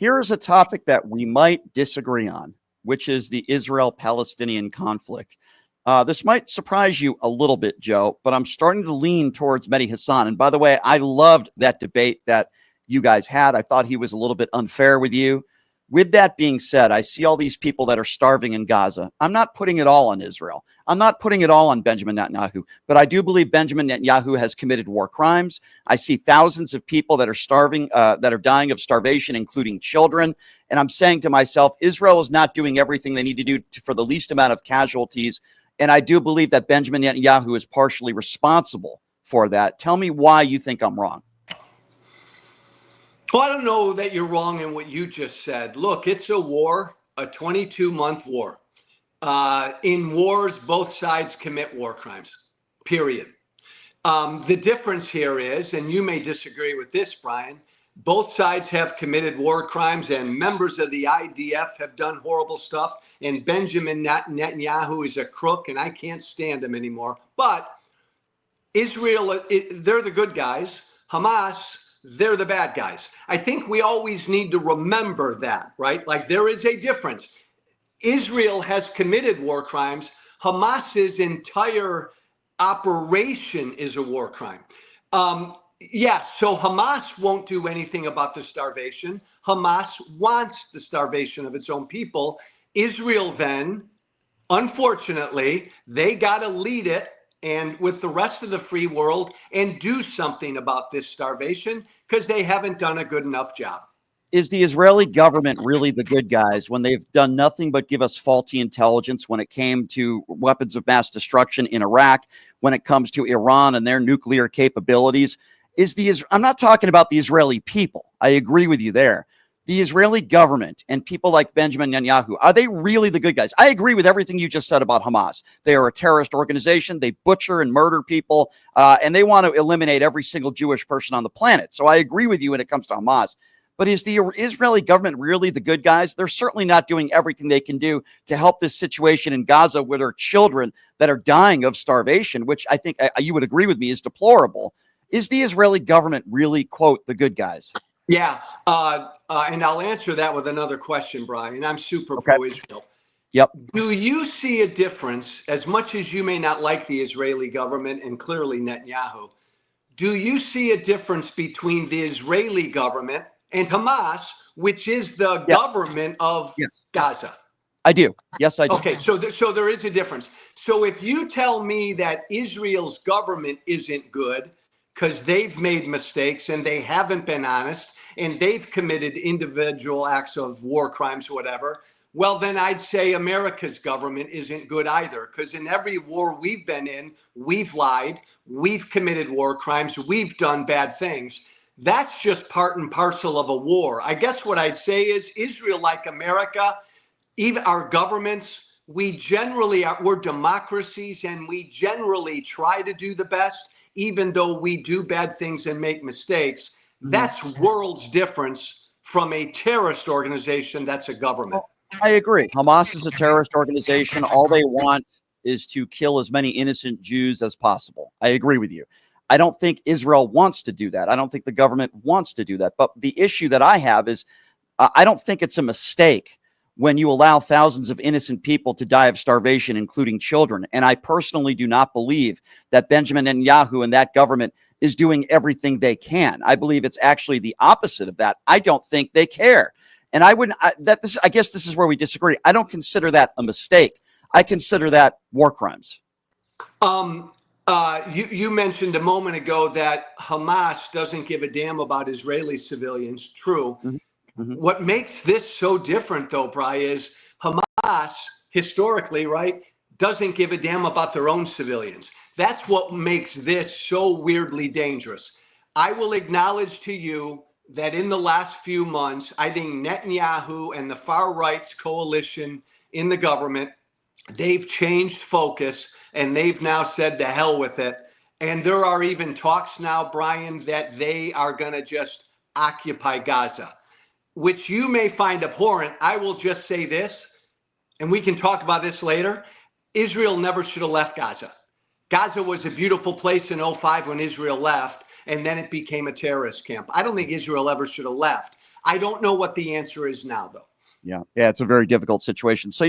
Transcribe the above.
Here is a topic that we might disagree on, which is the Israel-Palestinian conflict. This might surprise you a little bit, Joe, but I'm starting to lean towards Mehdi Hassan. And by the way, I loved that debate that you guys had. I thought he was a little bit unfair with you. With that being said, I see all these people that are starving in Gaza. I'm not putting it all on Israel. I'm not putting it all on Benjamin Netanyahu, but I do believe Benjamin Netanyahu has committed war crimes. I see thousands of people that are starving, that are dying of starvation, including children. And I'm saying to myself, Israel is not doing everything they need to do for the least amount of casualties. And I do believe that Benjamin Netanyahu is partially responsible for that. Tell me why you think I'm wrong. Well, I don't know that you're wrong in what you just said. Look, it's a war, a 22-month war. In wars, both sides commit war crimes, period. The difference here is, and you may disagree with this, Brian, both sides have committed war crimes and members of the IDF have done horrible stuff. And Benjamin Netanyahu is a crook and I can't stand him anymore. But Israel, they're the good guys. Hamas, they're the bad guys. I think we always need to remember that, right? Like there is a difference. Israel has committed war crimes. Hamas's entire operation is a war crime. Yes, so Hamas won't do anything about the starvation. Hamas wants the starvation of its own people. Israel then, unfortunately, they got to lead it and with the rest of the free world and do something about this starvation because they haven't done a good enough job. Is the Israeli government really the good guys when they've done nothing but give us faulty intelligence when it came to weapons of mass destruction in Iraq, when it comes to Iran and their nuclear capabilities? I'm not talking about the Israeli people. I agree with you there. The Israeli government and people like Benjamin Netanyahu, are they really the good guys? I agree with everything you just said about Hamas. They are a terrorist organization. They butcher and murder people, and they want to eliminate every single Jewish person on the planet. So I agree with you when it comes to Hamas. But is the Israeli government really the good guys? They're certainly not doing everything they can do to help this situation in Gaza with our children that are dying of starvation, which I think you would agree with me is deplorable. Is the Israeli government really, quote, the good guys? Yeah, and I'll answer that with another question, Brian. I'm super pro-Israel. Yep. Do you see a difference, as much as you may not like the Israeli government and clearly Netanyahu, do you see a difference between the Israeli government and Hamas, which is the government of Gaza? I do. Yes, I do. Okay, so there is a difference. So if you tell me that Israel's government isn't good because they've made mistakes and they haven't been honest and they've committed individual acts of war crimes or whatever, well, then I'd say America's government isn't good either, because in every war we've been in, we've lied, we've committed war crimes, we've done bad things. That's just part and parcel of a war. I guess what I'd say is Israel, like America, even our governments, we're democracies and we generally try to do the best, even though we do bad things and make mistakes. That's worlds difference from a terrorist organization that's a government. I agree. Hamas is a terrorist organization. All they want is to kill as many innocent Jews as possible. I agree with you. I don't think Israel wants to do that. I don't think the government wants to do that. But the issue that I have is I don't think it's a mistake when you allow thousands of innocent people to die of starvation, including children. And I personally do not believe that Benjamin Netanyahu and that government is doing everything they can. I believe it's actually the opposite of that. I don't think they care. And I guess this is where we disagree. I don't consider that a mistake. I consider that war crimes. You mentioned a moment ago that Hamas doesn't give a damn about Israeli civilians. True. Mm-hmm. What makes this so different, though, Bri, is Hamas historically, right, doesn't give a damn about their own civilians. That's what makes this so weirdly dangerous. I will acknowledge to you that in the last few months, I think Netanyahu and the far right coalition in the government, they've changed focus and they've now said to hell with it. And there are even talks now, Brian, that they are going to just occupy Gaza, which you may find abhorrent. I will just say this, and we can talk about this later. Israel never should have left Gaza. Gaza was a beautiful place in 2005 when Israel left, and then it became a terrorist camp. I don't think Israel ever should have left. I don't know what the answer is now, though. Yeah, it's a very difficult situation. So